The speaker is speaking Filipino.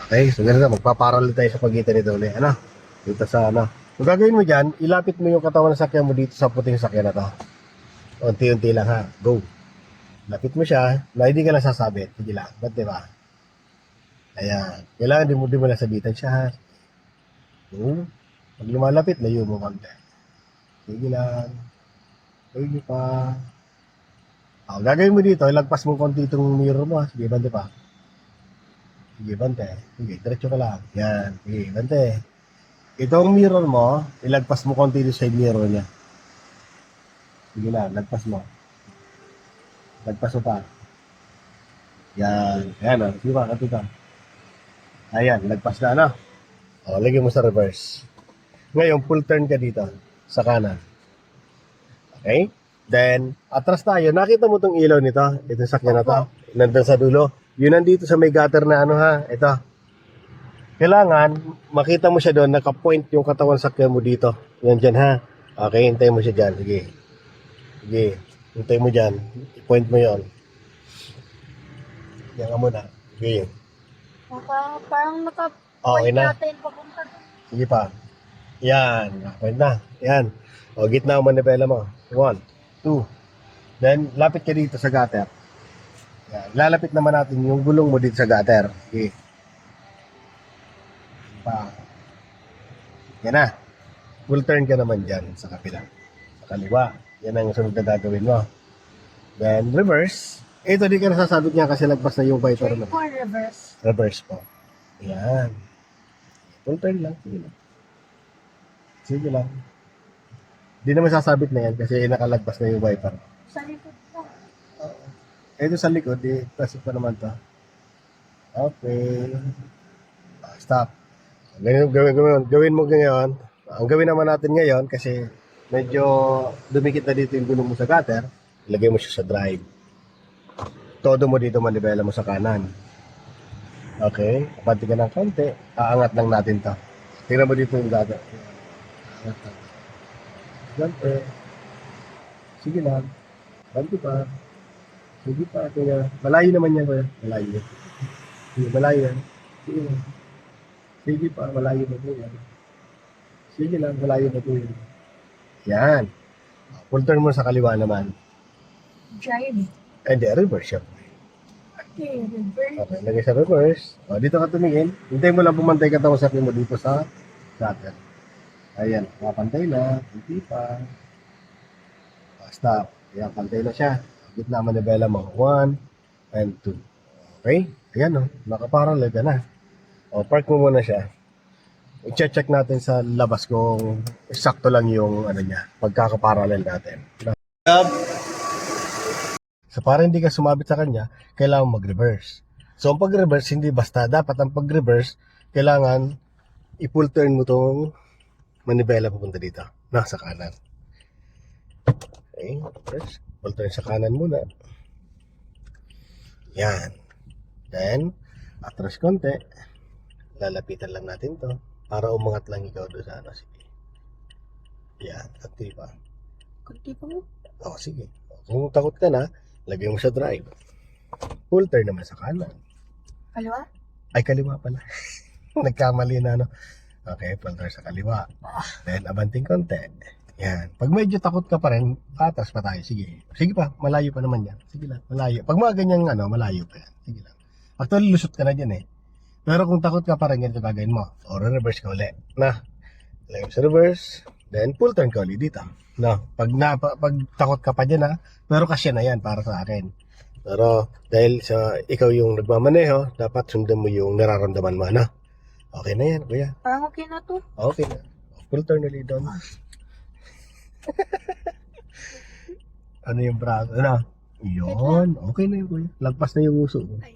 Okay, so ganito, magpaparallel tayo sa pagitan nito ulit. Ano? Dito sa ano. Kung gagawin mo dyan, ilapit mo yung katawan ng sakyan mo dito sa puting sakyan na to. Unti-unti lang ha. Go. Lapit mo siya, na hindi ka lang sasabit. Sige lang. Ba't diba? Ayan. Kailangan di mo lang sabitan siya ha. Go. Pag lumalapit, layo mo konti. Sige lang. Sige pa. Gagawin mo dito, ilagpas mo konti itong mirror mo ha. Sige, bante pa. Sige, bante. Sige, diretso ka lang. Yan. Sige, bante. Itong mirror mo, ilagpas mo konti dito sa mirror niya. Sige lang, lagpas mo. Lagpas mo pa. Yan. Ayan o. Sige pa, kati ka. Ayan, lagpas na ano. Lagyan mo sa reverse. Ngayon, full turn ka dito. Sa kanan. Okay? Then, atras tayo. Nakita mo itong ilaw nito? Itong sakyan na to? Nandun sa dulo. Yun nandito sa may gutter na ano ha. Ito. Kailangan, makita mo siya doon. Naka-point yung katawan sakyan mo dito. Yan dyan ha. Okay, hintay mo siya dyan. Sige. Sige. Hintay mo dyan. I-point mo yon. Yan ka muna. Sige. Parang Okay na. natin papunta doon. Sige pa. Yan. Point na. Yan. Gitna ang manibela mo. 1, 2. Then, lapit ka dito sa gutter. Yan. Lalapit naman natin yung gulong mo dito sa gutter. Sige. Pa. Yan na. Full turn ka naman dyan sa kapila. Sa kaliwa. Yan ang sunod na gagawin mo. Then, reverse. Ito, di ka nasasabit niya kasi lagpas na yung viper mo. For reverse. Reverse po. Yan. Full turn lang. Sige lang. Sige lang. Di naman sasabit na yan kasi nakalagpas na yung wiper. Sa likod po. Ito sa likod, pasok pa naman to. Okay. Stop. Gawin mo ngayon. Ang gawin naman natin ngayon kasi medyo dumikit na dito yung gulong mo sa gutter, ilagay mo siya sa drive. Todo mo dito manibela mo sa kanan. Okay. Pati ka ng konti, aangat lang natin to. Tingnan mo dito yung gutter. Aangat lang. Ganti. Sige lang. Ganti pa. Sige pa. Kaya, malayo naman yan, kuya. Malayo. Sige, malayo yan. Sige lang. Sige pa. Malayo na po yan. Sige lang. Malayo na po yan. Yan. Full turn mo sa kaliwa naman. Drive. And reverse siya. Okay, reverse. Okay, lagay sa reverse. Dito ka tumingin. Hintay mo lang pumantay ka tapos sabi mo dito sa gutter. Ayan, pantay na, hindi pa. Stop. Ayan, pantay na siya. Gitna manibela mo. 1 and 2. Okay? Ayan o, nakaparallel ka na. Park mo muna siya. I-check natin sa labas kung eksakto lang yung ano niya, pagkakaparallel natin. So para hindi ka sumabit sa kanya, kailangan mag-reverse. So ang pag-reverse, hindi basta. Dapat ang pag-reverse, kailangan i-full turn mo tong manibela papunta dito. Sa kanan. Okay. First, full turn sa kanan muna. Yan. Then, atras konti. Lalapitan lang natin to. Para umangat lang ikaw doon sa ano. Sige. Yan. At pa. Kunti pa mo. Sige. Kung takot ka na, lagay mo sa drive. Full turn naman sa kanan. Kaliwa? Ay, kaliwa pala. Nagkamali na ano. Okay, full turn sa kaliwa. Then, abanting konti. Yan. Pag medyo takot ka pa rin, atas pa tayo. Sige. Sige pa, malayo pa naman yan. Sige lang, malayo. Pag mga ganyan, malayo pa yan. Sige lang. Actually, lusot ka na dyan eh. Pero kung takot ka pa rin, ganito gagawin mo. O, reverse ka ulit. Lagay mo sa reverse. Then, full turn ka ulit dito. Pag takot ka pa dyan pero kasya na yan para sa akin. Pero, dahil sa ikaw yung nagmamaneho, dapat sundan mo yung nararamdaman mo, Okay na yan, kuya. Parang okay na to. Okay na. Full turn ulit doon. Ano yung braso? Yun. Okay na yun, kuya. Lagpas na yung uso. Ay,